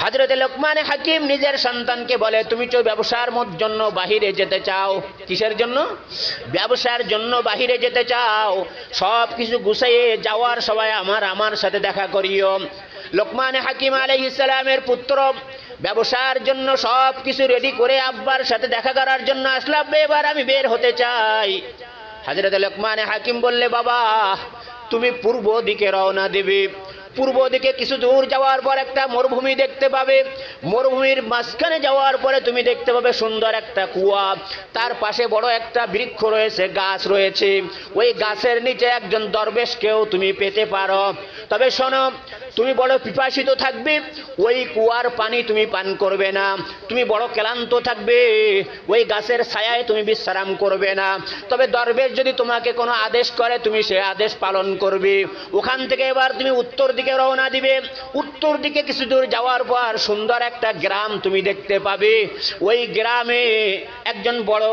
হযরত লোকমান হাকিম নিজের সন্তানকে বলে, তুমি তো ব্যবসার জন্য বাহিরে যেতে চাও। কিসের জন্য? ব্যবসার জন্য বাহিরে যেতে চাও। সব কিছু গুছিয়ে যাওয়ার সময় আমার সাথে দেখা করিও। লোকমান হাকিম আলাইহিস সালামের পুত্র ব্যবসার জন্য সব কিছু রেডি করে আব্বার সাথে দেখা করার জন্য আসলো। আব্বা, এবার আমি বের হতে চাই। হযরত লোকমান হাকিম বললে, বাবা তুমি পূর্ব দিকে রওনা দেবে। পূর্ব দিকে কিছু দূর যাওয়ার পর একটা মরুভূমি দেখতে পাবে। মরুভূমির মাঝখানে যাওয়ার পরে তুমি দেখতে পাবে সুন্দর একটা কুয়া, তার পাশে বড় একটা বৃক্ষ রয়েছে, গাছ রয়েছে। ওই গাছের নিচে একজন দরবেশকেও তুমি পেতে পারো। তবে শোনো, তুমি বড় পিপাসিত থাকবে, ওই কুয়ার পানি তুমি পান করবে না। তুমি বড় ক্লান্ত থাকবে, ওই গাছের ছায়ায় তুমি বিশ্রাম করবে না। তবে দরবেশ যদি তোমাকে কোনো আদেশ করে, তুমি সে আদেশ পালন করবে। ওখান থেকে এবার তুমি উত্তর দিকে রওনা দিবে। উত্তর দিকে কিছু দূর যাওয়ার পর সুন্দর একটা গ্রাম তুমি দেখতে পাবে। ওই গ্রামে একজন বড়,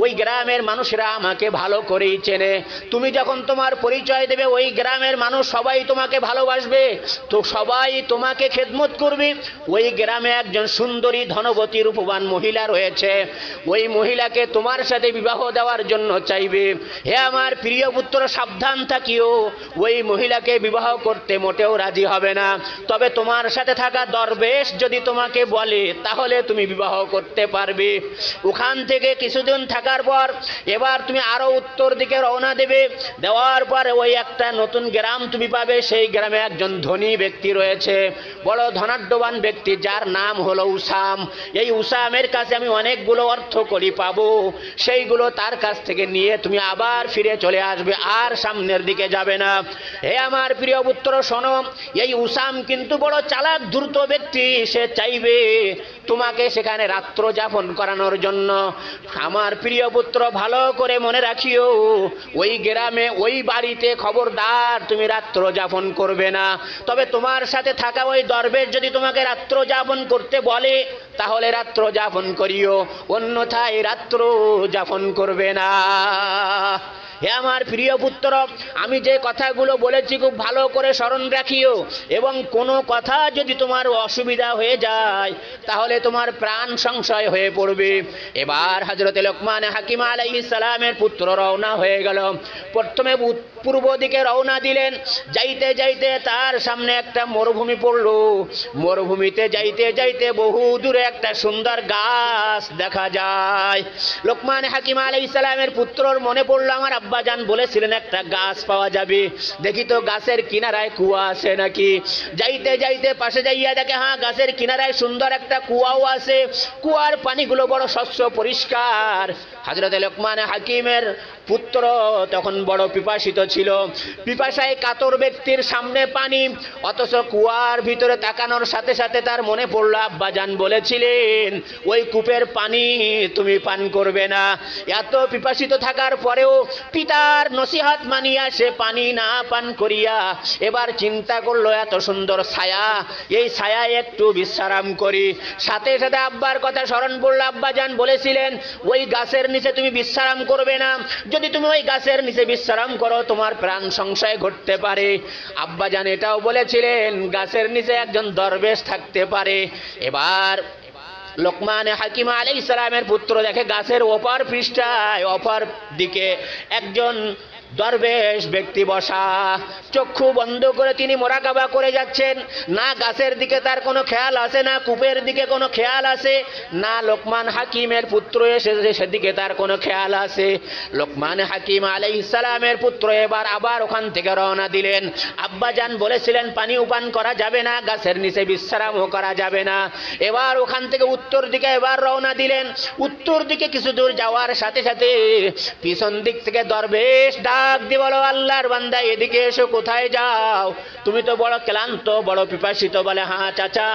ওই গ্রামের মানুষেরা আমাকে ভালো করেই চেনে। তুমি যখন তোমার পরিচয় দেবে, ওই গ্রামের মানুষ সবাই তোমাকে ভালোবাসবে, তো সবাই তোমাকে খেদমত করবে। ওই গ্রামে একজন সুন্দরী ধনবতী রূপবান মহিলা রয়েছে। ওই মহিলাকে তোমার সাথে বিবাহ দেওয়ার জন্য চাইবে। হে আমার প্রিয় পুত্র, সাবধান থাকিও, ওই মহিলাকে বিবাহ করতে মোটেও রাজি হবে না। তবে তোমার সাথে থাকা দরবেশ যদি তোমাকে বলে, তাহলে তুমি বিবাহ করতে পারবে। ওখান থেকে কিছুদিন থাকার পর এবার তুমি আরো উত্তর দিকে রওনা দেবে। দেওয়ার পরে ওই একটা নতুন গ্রাম তুমি পাবে। সেই গ্রামে একজন ধনী ব্যক্তি রয়েছে, বড় ধনাঢ্যবান ব্যক্তি, যার নাম হলো উসাম। এই উসামের কাছে আমি অনেকগুলো অর্থ কড়ি পাবো, সেইগুলো তার কাছ থেকে নিয়ে তুমি আবার ফিরে চলে আসবে, আর সামনের দিকে যাবে না। হে আমার প্রিয় পুত্র শোনো, এই উসাম কিন্তু বড় চালাক দ্রুত ব্যক্তি। সে চাইবে তোমাকে সেখানে রাত্র যাপন করানোর জন্য। আমার প্রিয় পুত্র ভালো করে মনে রাখিও, ওই গ্রামে, ওই বাড়িতে খবরদার তুমি রাত্র যাপন করবে না। তবে তোমার সাথে থাকা ওই দরবেশ যদি তোমাকে রাত্র যাপন করতে বলে, তাহলে রাত্র যাপন করিও, অন্যথায় রাত্র যাপন করবে না। হে আমার প্রিয় পুত্র, আমি যে কথাগুলো বলেছি খুব ভালো করে স্মরণ রাখিও, এবং কোনো কথা যদি তোমার অসুবিধা হয়ে যায়, তাহলে তোমার প্রাণ সংশয় হয়ে পড়বে। এবার হযরত লোকমান হাকিম আলাইহিস সালামের পুত্র রওনা হয়ে গেল। প্রথমে পূর্ব দিকে রওনা দিলেন। যাইতে যাইতে তার সামনে একটা মরুভূমি পড়লো। মরুভূমিতে যাইতে যাইতে বহু দূরে একটা সুন্দর গাছ দেখা যায়। লোকমান হাকিম আলাইহিস সালামের পুত্রর মনে পড়লো, আমার আব্বাজান বলেছিলেন একটা গাছ পাওয়া যাবে, দেখি তো গাছের কিনারায় কুয়া আছে নাকি। যাইতে যাইতে পাশে যাইয়া দেখে, হ্যাঁ, গাছের কিনারায় সুন্দর একটা কুয়াও আছে। কুয়ার পানিগুলো বড় স্বচ্ছ পরিষ্কার। হযরত লোকমান হাকিমের পুত্র তখন বড় পিপাসিত ছিল। পিপাসায় কাতর ব্যক্তির সামনে পানি, অথচ কুয়ার ভিতরে তাকানোর সাথে সাথে তার মনে পড়ল, আব্বাজান বলেছিলেন ওই কূপের পানি তুমি পান করবে না। এত পিপাসিত থাকার পরেও পিতার নসিহত মানিয়া সে পানি না পান করিয়া এবার চিন্তা করলো, এত সুন্দর ছায়া, এই ছায়ায় একটু বিশ্রাম করি। সাথে সাথে আব্বার কথা স্মরণ পড়ল, আব্বাজান বলেছিলেন ওই গাছের নিচে তুমি বিশ্রাম করবে না। যদি তুমি ওই গাছের নিচে বিশ্রাম করো, তোমার প্রাণ সংশয় ঘটতে পারে। আব্বাজান এটাও বলেছিলেন গাছের নিচে একজন দরবেশ থাকতে পারে। এবার লোকমান হাকিম আলাইহিস সালামের পুত্র দেখে গাছের অপর পৃষ্ঠায়, অপর দিকে একজন দরবেশ ব্যক্তি বসা। চক্ষু বন্ধ করে তিনি মোরাকাবা করে যাচ্ছেন। না গাছের দিকে তার কোনো খেয়াল আছে, না কূপের দিকে কোনো খেয়াল আছে, না লোকমান হাকিমের পুত্র এসেছে সেদিকে তার কোনো খেয়াল আছে। লোকমান হাকিম আলাইহিস সালামের পুত্র এবার আবার ওখান থেকে রওনা দিলেন। আব্বাজান বলেছিলেন পানিও পান করা যাবে না, গাছের নিচে বিশ্রামও করা যাবে না। এবার ওখান থেকে উত্তর দিকে এবার রওনা দিলেন। উত্তর দিকে কিছু দূর যাওয়ার সাথে সাথে পিছন দিক থেকে দরবেশ ডাক দিয়ে বলো, আল্লাহর বান্দা এদিকে এসো, কোথায় যাও? তুমি তো বড় ক্লান্ত, বড় পিপাসিত। বলে, হ্যাঁ চাচা,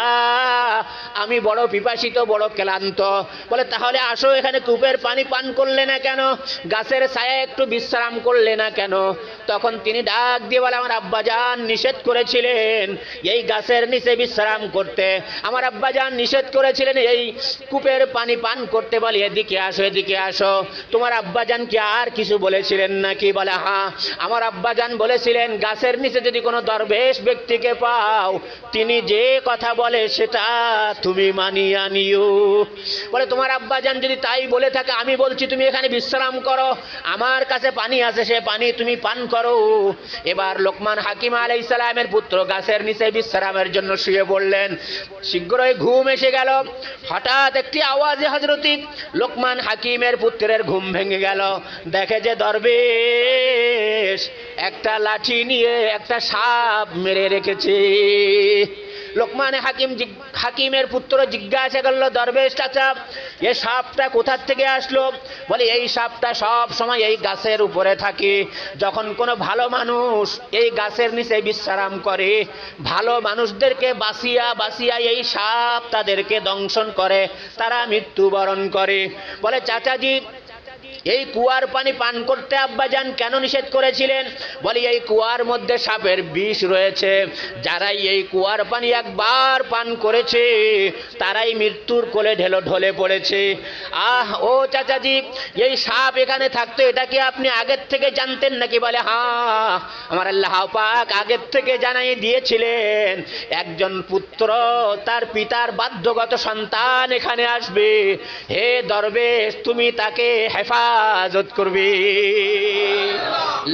আমি বড় পিপাসিত, বড় ক্লান্ত। বলে, তাহলে আসো, এখানে কূপের পানি পান করলে না কেন? গাছের ছায়ায় একটু বিশ্রাম করলে না কেন? তখন তিনি ডাক দিয়ে বলে, আমার আব্বাজান নিষেধ করেছিলেন এই গাছের নিচে বিশ্রাম করতে, আমার আব্বাজান নিষেধ করেছিলেন এই কূপের পানি পান করতে। বলে, এদিকে আসো, এদিকে আসো। তোমার আব্বাজান কি আর কিছু বলেছিলেন নাকি? বলে, হ্যাঁ, আমার আব্বাজান বলেছিলেন গাছের নিচে যদি কোনো দরবেশ ব্যক্তিকে পাও, তিনি যে কথা বলে সেটা তুমি মানিয়ে নিও। বলে তোমার আব্বাজান যদি তাই বলে থাকে, আমি বলছি তুমি এখানে বিশ্রাম করো, আমার কাছে পানি আছে, সে পানি তুমি পান করো। এবার লোকমান হাকিম আলাইহিস সালামের পুত্র গাছের নিচে বিশ্রামের জন্য শুয়ে পড়লেন। শীঘ্রই ঘুম এসে গেল। হঠাৎ একটি আওয়াজে হযরত লোকমান হাকিমের পুত্রের ঘুম ভেঙে গেল। দেখে যে দরবেশ একটা লাঠি নিয়ে একটা সাপ মেরে রেখেছে। লোকমান হাকিমের পুত্র জিজ্ঞাসা করলো, দরবেশ চাচা, এই সাপটা কোথা থেকে আসলো? বলে এই সাপটা সব সময় এই গাছের উপরে থাকে। যখন কোনো ভালো মানুষ এই গাছের নিচে বিশ্রাম করে, ভালো মানুষদেরকে বাঁচিয়া বাঁচিয়া এই সাপ তাদেরকে দংশন করে, তারা মৃত্যুবরণ করে। বলে চাচাজি, এই কুয়ার পানি পান করতে আব্বাজান কেন নিষেধ করেছিলেন? বলি এই কুয়ার মধ্যে সাপের বিষ রয়েছে, যারাই এই কুয়ার পানি একবার পান করেছে তারাই মৃত্যুর কোলে ঢলে পড়েছে। আহ ও চাচাজি, এই সাপ এখানে থাকতো, এটা কি আপনি আগের থেকে জানতেন নাকি? বলে হ্যাঁ, আমার আল্লাহ পাক আগের থেকে জানাই দিয়েছিলেন একজন পুত্র তার পিতার বাধ্যগত সন্তান এখানে আসবে, হে দরবেশ তুমি তাকে হেফাজত করবে।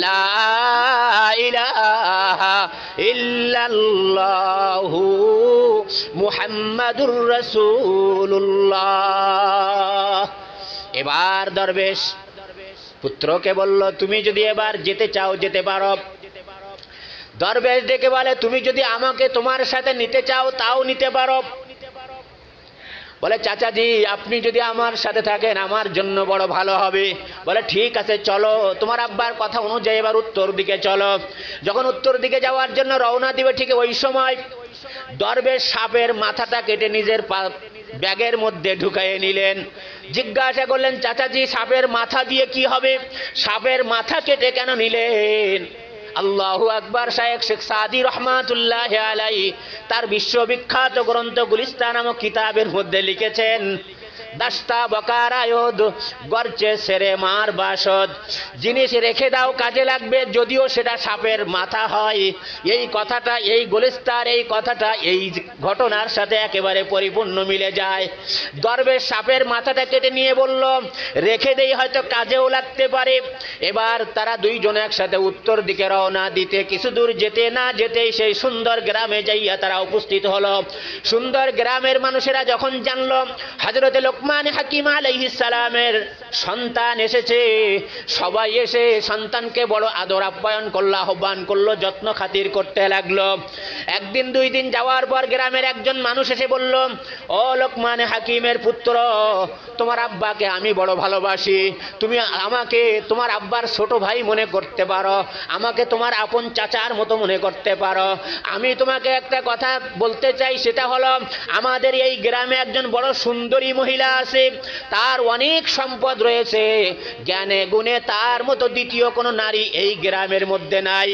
লা ইলাহা ইল্লাল্লাহু মুহাম্মাদুর রাসূলুল্লাহ। এবার দরবেশ পুত্রকে বলল, তুমি যদি এবার যেতে চাও যেতে পারো। দরবেশ ডেকে বলে, তুমি যদি আমাকে তোমার সাথে নিতে চাও তাও নিতে পারো। বলে চাচাজি, আপনি যদি আমার সাথে থাকেন আমার জন্য বড় ভালো হবে। বলে ঠিক আছে চলো, তোমার আব্বার কথা অনুযায়ী এবার উত্তর দিকে চলো। যখন উত্তর দিকে যাওয়ার জন্য রওনা দিবে, ঠিক ওই সময় দরবেশ সাপের মাথাটা কেটে নিজের ব্যাগের মধ্যে ঢুকাইয়ে নিলেন। জিজ্ঞাসা করলেন, চাচাজি সাপের মাথা দিয়ে কি হবে? সাপের মাথা কেটে কেন নিলেন? আল্লাহু আকবার। শায়েখ শেখ সাদি রহমাতুল্লাহি আলাইহি তার বিশ্ববিখ্যাত গ্রন্থ গুলিস্তান নামক কিতাবের মধ্যে লিখেছেন, দাস্তা বকারায়দ গরচে সেরে মার বাসদ, জিনিস রেখে দাও কাজে লাগবে যদিও সেটা সাপের মাথা হয়। এই কথাটা, এই গুলিস্তার এই কথাটা এই ঘটনার সাথে একেবারে পরিপূর্ণ মিলে যায়। দরবেশ সাপের মাথাটা কেটে নিয়ে বলল, রেখে দেই, হয়তো কাজেও লাগতে পারে। এবার তারা দুইজন একসাথে উত্তর দিকে রওনা দিতে কিছু দূর যেতে না যেতেই সেই সুন্দর গ্রামে যাইয়া তারা উপস্থিত হলো। সুন্দর গ্রামের মানুষেরা যখন জানল হযরত লোকমান হাকিম আলাইহিস সালামের সন্তান এসেছে, সবাই এসে সন্তানকে বড় আদর আপ্যায়ন করলো, আহ্বান করলো, যত্ন খাতির করতে লাগলো। একদিন দুই দিন যাওয়ার পর গ্রামের একজন মানুষ এসে বলল, ও লোকমান হাকিমের পুত্র, তোমার আব্বাকে আমি বড় ভালোবাসি, তুমি আমাকে তোমার আব্বার ছোট ভাই মনে করতে পারো, আমাকে তোমার আপন চাচার মতো মনে করতে পারো। আমি তোমাকে একটা কথা বলতে চাই, সেটা হলো আমাদের এই গ্রামে একজন বড় সুন্দরী মহিলা আছে, তার অনেক সম্পদ রয়েছে, জ্ঞানে গুণে তার মতো দ্বিতীয় কোনো নারী এই গ্রামের মধ্যে নাই।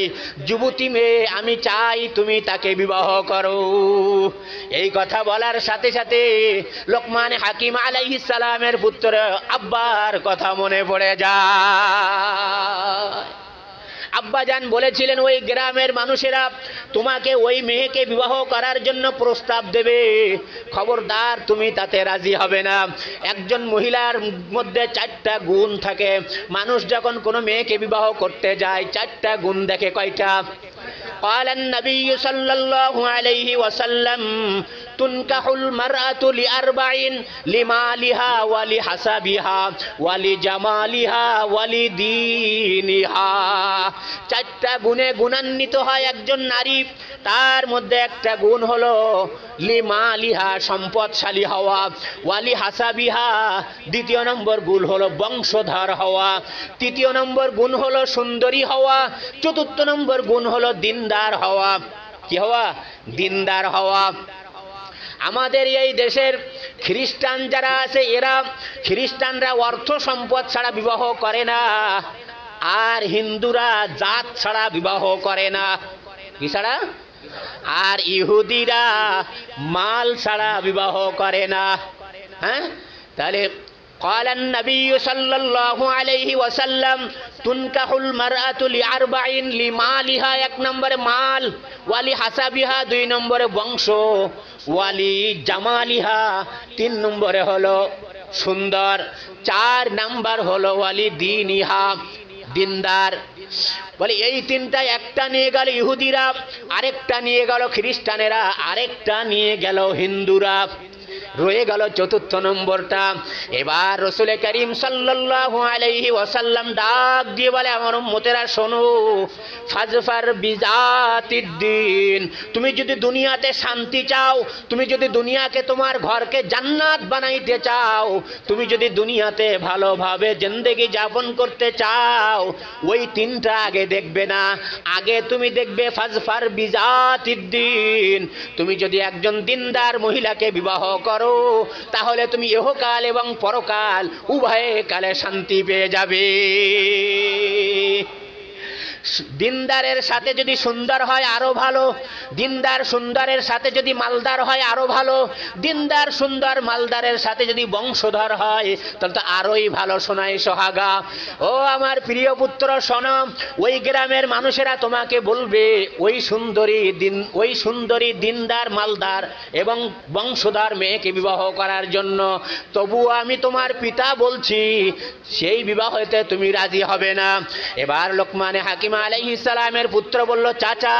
যুবতী মেয়ে, আমি চাই তুমি তাকে বিবাহ করো। এই কথা বলার সাথে সাথে লোকমান হাকিম আলাইহিস সালামের পুত্র আব্বার কথা মনে পড়ে যায়। আব্বাজান বলেছিলেন ওই গ্রামের মানুষেরা তোমাকে ওই মেয়েকে বিবাহ করার জন্য প্রস্তাব দেবে, খবরদার তুমি তাতে রাজি হবে না। একজন মহিলার মধ্যে চারটা গুণ থাকে, মানুষ যখন কোনো মেয়েকে বিবাহ করতে যায় চারটা গুণ দেখে। কয়টা? قال النبي صلى الله عليه وسلم تنكح المرأة لأربع لمالها ولحسبها ولجمالها ولدينها। চারটা গুণে গুণান্বিত হয় একজন নারী। তার মধ্যে একটা গুণ হলো লিমালিহা, সম্পদশালী হওয়া, ওয়ালি হাসাবিহা, দ্বিতীয় নম্বর গুণ হলো বংশধর হওয়া, তৃতীয় নম্বর গুণ হলো সুন্দরী হওয়া, চতুর্থ নম্বর গুণ হলো দিনদার হওয়া। কি হওয়া? দিনদার হওয়া। আমাদের এই দেশের খ্রিস্টান যারা আছে, এরা খ্রিস্টানরা অর্থ সম্পদ ছাড়া বিবাহ করে না, আর হিন্দুরা জাত ছাড়া বিবাহ করে না। কি ছাড়া? আর ইহুদিরা মাল ছাড়া বিবাহ করে না। হ্যাঁ, তাহলে قال النبي صلى الله عليه وسلم تنكح المرأة لأربع لمالها এক নম্বরে মাল ওয়ালি হাসাবিহা দুই নম্বরে বংশ ওয়ালি জামালিহা তিন নম্বরে হলো সুন্দর চার নাম্বার হলো ওয়ালি দীনিহা দিনদার বলে এই তিনটা একটা নিয়ে গেল ইহুদিরা আরেকটা নিয়ে গেল খ্রিস্টানেরা আরেকটা নিয়ে গেল হিন্দুরা রয়ে গেল চতুর্থ নম্বরটা এবার রাসূল করিম সাল্লাল্লাহু আলাইহি ওয়াসাল্লাম ডাক দিয়ে বলে আমার উম্মতেরা শোনো ফাজফার বিজাতিদ্দিন তুমি যদি দুনিয়াতে শান্তি চাও তুমি যদি দুনিয়াকে তোমার ঘরকে জান্নাত বানাইতে চাও তুমি যদি দুনিয়াতে ভালোভাবে জিন্দেগি যাপন করতে চাও ওই তিনটা আগে দেখবে না আগে তুমি দেখবে ফাজফার বিজাতিদ্দিন তুমি যদি একজন দিনদার মহিলাকে বিবাহ করো তাহলে তুমি ইহকাল এবং পরকাল উভয় কালে শান্তি পেয়ে যাবে দিনদারের সাথে যদি সুন্দর হয় আরো ভালো দিনদার সুন্দরের সাথে যদি মালদার হয় আরো ভালো দিনদার সুন্দর মালদারের সাথে যদি বংশধর হয় তাহলে তো আরোই ভালো শোনায় সোহাগা ও আমার প্রিয় পুত্র শোনো ওই গ্রামের মানুষেরা তোমাকে বলবে ওই সুন্দরী দিনদার মালদার এবং বংশধর মেয়েকে বিবাহ করার জন্য তবুও আমি তোমার পিতা বলছি সেই বিবাহতে তুমি রাজি হবে না এবার লোকমানে হাকিম আলাইহিস সালামের পুত্র বলল চাচা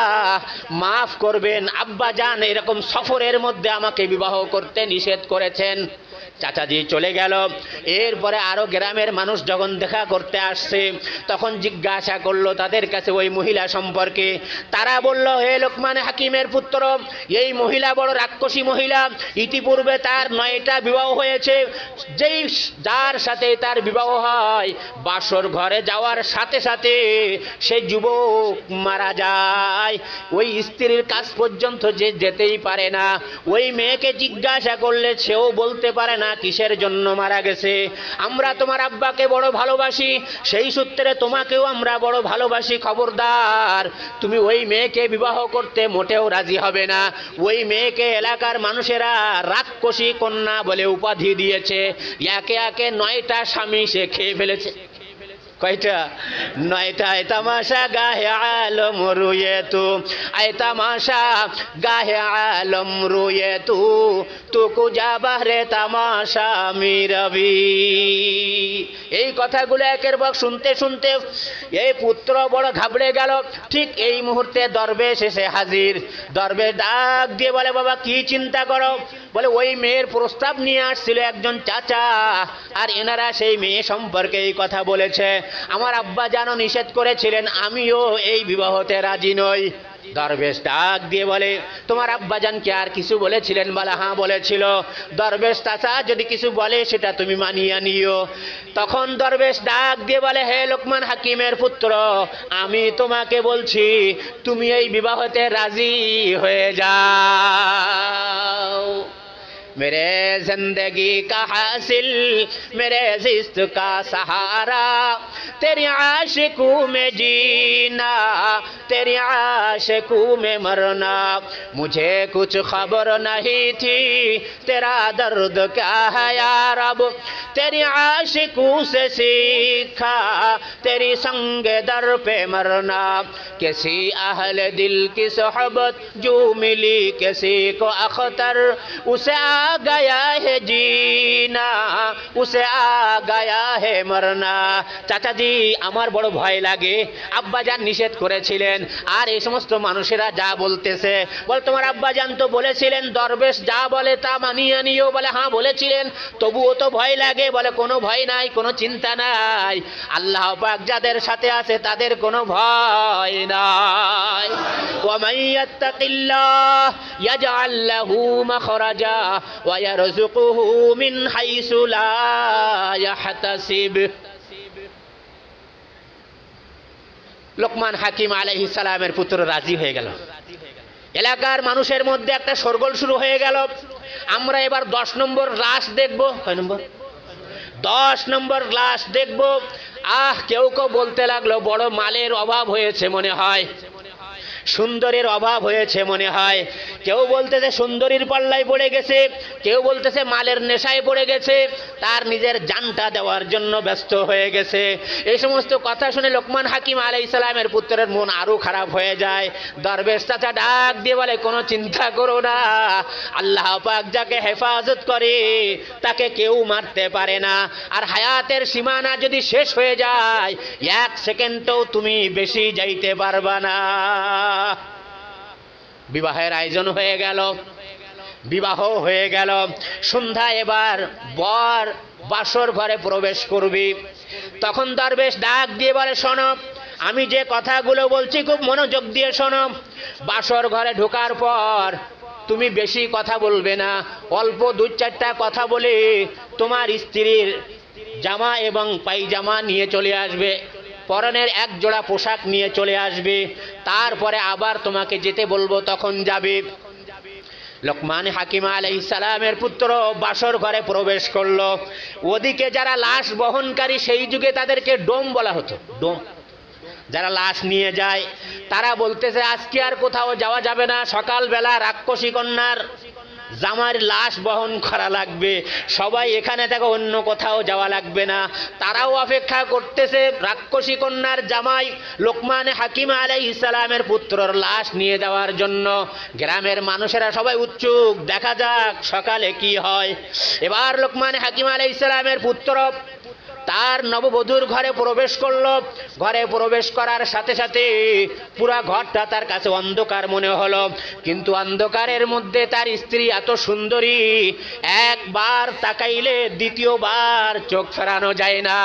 মাফ করবেন আব্বা জান এরকম সফরের মধ্যে আমাকে বিবাহ করতে নিষেধ করেছেন চাচাজি চলে গেল এরপরে আরো গ্রামের মানুষ যখন দেখা করতে আসছে তখন জিজ্ঞাসা করলো তাদের কাছে ওই মহিলা সম্পর্কে তারা বলল হে লোকমান হাকিমের পুত্র এই মহিলা বড় রাক্ষসী মহিলা ইতিপূর্বে তার 9টা বিবাহ হয়েছে যেই যার সাথে তার বিবাহ হয় বাসর ঘরে যাওয়ার সাথে সাথে সেই যুবক মারা যায় ওই স্ত্রীর কাছ পর্যন্ত যে যেতেই পারে না ওই মেয়েকে জিজ্ঞাসা করলে সেও বলতে পারে না কিসের জন্য মারা গেছে আমরা তোমার আব্বাকে বড় ভালোবাসি সেই সূত্রে তোমাকেও আমরা বড় ভালোবাসি খবরদার তুমি ওই মেয়েকে বিবাহ করতে মোটেও রাজি হবে না ওই মেয়েকে এলাকার মানুষেরা রাক্ষসী কন্যা বলে উপাধি দিয়েছে একে একে 9টা স্বামী সে খেয়ে ফেলেছে কয়টা 9টা তামাশা গাহে আলম রুয়ে তু আয় তামাশা গাহে আলম রুয়ে তু কুজা বাহরে তামাশা মিরবি এই কথাগুলো একের পর শুনতে শুনতে এই পুত্র বড় ঘাবড়ে গেল ঠিক এই মুহূর্তে দরবেশ এসে হাজির দরবেশ ডাক দিয়ে বলে বাবা কি চিন্তা করো বলে ওই মেয়ের প্রস্তাব নিয়ে আসছিল একজন চাচা আর এনারা সেই মেয়ে সম্পর্কে এই কথা বলেছে আমার আব্বা জানো নিষেধ করেছিলেন আমিও এই বিবাহতে রাজি নই দরবেশ ডাক দিয়ে বলে তোমার আব্বাজান কি আর কিছু বলেছিলেন বলে হ্যাঁ বলেছিল দরবেশ চাচা যদি কিছু বলে সেটা তুমি মানিয়ে নিও তখন দরবেশ ডাক দিয়ে বলে হে লোকমান হাকিমের পুত্র আমি তোমাকে বলছি তুমি এই বিবাহতে রাজি হয়ে যাও मेरे जिंदगी का हासिल मेरे जिस्त का सहारा तेरी आशिकू में जीना तेरी आशिकू में मरना मुझे कुछ खबर नहीं थी तेरा दर्द क्या है यार अब तेरी आशिकू से सीखा तेरी संग दर पे मरना किसी अहल दिल की सोहबत जो मिली किसी को अख्तर उसे आ गया है जीना उसे आ गया है मरना চাচাজি আমার বড় ভয় লাগে আব্বাজান নিষেধ করেছিলেন আর এই সমস্ত মানুষেরা যা বলতেছে বল তোমার আব্বাজান তো বলেছিলেন দরবেশ যা বলে তা মানিয়ে নিও বলে হ্যাঁ বলেছিলেন তবুও তো ভয় লাগে বলে কোনো ভয় নাই কোনো চিন্তা নাই আল্লাহ পাক যাদের সাথে আছে তাদের কোনো ভয় নাই ওয়া মাইয়াত্তাকিল্লাহ ইয়াজআল লাহু মাখরাজা ويرزقه من حيث لا يحتسب লোকমান হাকিম আলাইহিস সালামের পুত্র রাজি হয়ে গেল এলাকার মানুষের মধ্যে একটা শোরগোল শুরু হয়ে গেল আমরা এবার 10 নম্বর লাশ দেখব কয় নম্বর 10 নম্বর লাশ দেখব কেউ কেউ বলতে লাগলো বড় মালের অভাব হয়েছে মনে হয় সুন্দরীর অভাব হয়েছে মনে হয়। কেউ বলতেছে সুন্দরীর পাল্লায় পড়ে গেছে, কেউ বলতেছে মালের নেশায় পড়ে গেছে, তার নিজের জানটা দেওয়ার জন্য ব্যস্ত হয়ে গেছে। এই সমস্ত কথা শুনে লোকমান হাকিম আলাইহিস সালামের পুত্রের মন আরো খারাপ হয়ে যায়। দরবেশ চাচা ডাক দিয়ে বলে, কোনো চিন্তা করো না, আল্লাহ পাক যাকে হেফাজত করে তাকে কেউ মারতে পারে না। আর হায়াতের সীমানা যদি শেষ হয়ে যায়, 1 সেকেন্ডও তুমি বেশি যাইতে পারবা না। বিবাহের আয়োজন হয়ে গেল, বিবাহ হয়ে গেল। সন্ধ্যা এবার বর বাসর ঘরে প্রবেশ করবি। তখন দরবেশ ডাক দিয়ে বলে, শোনো, আমি যে কথাগুলো বলছি খুব মনোযোগ দিয়ে শোনো। বাসর ঘরে ঢোকার পর তুমি বেশি কথা বলবে না, অল্প 2-4টা কথা বলে তোমার স্ত্রীর জামা এবং পায়জামা নিয়ে চলে আসবে, পরনের 1 জোড়া পোশাক নিয়ে চলে আসবে, তারপরে আবার তোমাকে যেতে বলবো তখন যাবে। লোকমান হাকিম আলাইহিস সালামের পুত্র বাসর ঘরে প্রবেশ করলো। ওদিকে যারা লাশ বহনকারী, সেই যুগে তাদেরকে ডোম বলা হতো, ডোম, যারা লাশ নিয়ে যায়, তারা বলতেছে আজকে আর কোথাও যাওয়া যাবে না, সকালবেলা রাক্ষসী কন্যার জামার লাশ বহন করা লাগবে, সবাই এখানে থেকে অন্য কোথাও যাওয়া লাগবে না। তারাও অপেক্ষা করতেছে রাক্ষসী কন্যার জামাই লোকমান হাকিম আলাইহিস সালামের পুত্রর লাশ নিয়ে যাওয়ার জন্য। গ্রামের মানুষেরা সবাই উৎসুক, দেখা যাক সকালে কি হয়। এবার লোকমান হাকিম আলাইহিস সালামের পুত্র তার নববধূর ঘরে প্রবেশ করলো। ঘরে প্রবেশ করার সাথে সাথে পুরা ঘরটা তার কাছে অন্ধকার মনে হলো, কিন্তু অন্ধকারের মধ্যে তার স্ত্রী এত সুন্দরী, একবার তাকাইলে দ্বিতীয়বার চোখ ফেরানো যায় না।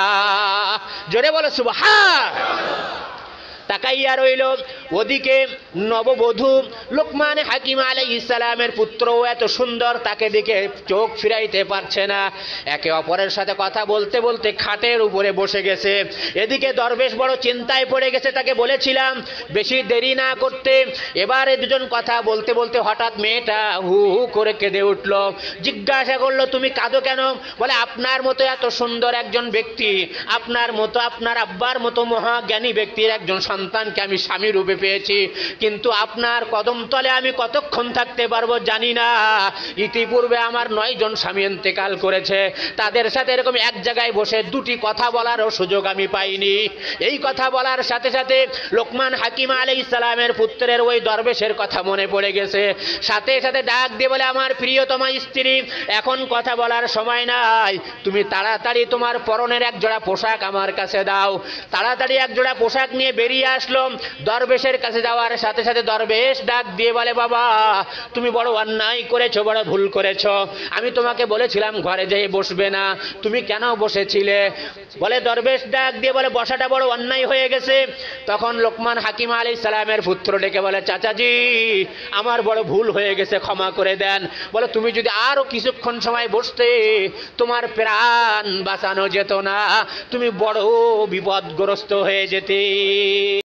জোরে বলো সুবহান। তাকাইয়া রইল। ওদিকে নববধূ লোকমান হাকিম আলাইহিস সালামের পুত্র এত সুন্দর, তাকে দেখে চোখ ফিরাইতে পারছে না। একে অপরের সাথে কথা বলতে বলতে খাটের উপরে বসে গেছে। এদিকে দরবেশ বড় চিন্তায় পড়ে গেছে। তাকে বলেছিলাম বেশি দেরি না করতে। এবারে দুজন কথা বলতে বলতে হঠাৎ মেয়েটা হু হু করে কেঁদে উঠল। জিজ্ঞাসা করলো, তুমি কাঁদো কেন? বলে, আপনার মতো এত সুন্দর একজন ব্যক্তি, আপনার মতো, আপনার আব্বার মতো মহাজ্ঞানী ব্যক্তির একজন সন্তানকে আমি স্বামী রূপে পেয়েছি, কিন্তু আপনার কদম তলে আমি কতক্ষণ থাকতে পারবো জানি না। ইতিপূর্বে আমার 9 জন স্বামী ইন্তেকাল করেছে, তাদের সাথে এরকম এক জায়গায় বসে 2টি কথা বলারও সুযোগ আমি পাইনি। এই কথা বলার সাথে সাথে লোকমান হাকিম আলাইহিস সালামের পুত্রের ওই দরবেশের কথা মনে পড়ে গেছে। সাথে সাথে ডাক দিয়ে বলে, আমার প্রিয়তমা স্ত্রী, এখন কথা বলার সময় নাই, তুমি তাড়াতাড়ি তোমার পরনের 1 জোড়া পোশাক আমার কাছে দাও। তাড়াতাড়ি 1 জোড়া পোশাক নিয়ে বেরিয়ে আসলো। দরবেশের কাছে যাওয়ার সাথে সাথে দরবেশ ডাক দিয়ে বলে, বাবা, তুমি বড় অন্যায় করেছো, বড় ভুল করেছো। আমি তোমাকে বলেছিলাম ঘরে যেয়ে বসবে না, তুমি কেন বসেছিলে? বলে, দরবেশ ডাক দিয়ে বলে, বসাটা বড় অন্যায় হয়ে গেছে। তখন লোকমান হাকিম আলাইহিস সালামের পুত্র ডেকে বলে, চাচাজি, আমার বড় ভুল হয়ে গেছে, ক্ষমা করে দেন। বলে, তুমি যদি আরো কিছুক্ষণ সময় বসতে, তোমার প্রাণ বাঁচানো যেত না, তুমি বড় বিপদগ্রস্ত হয়ে যেতে।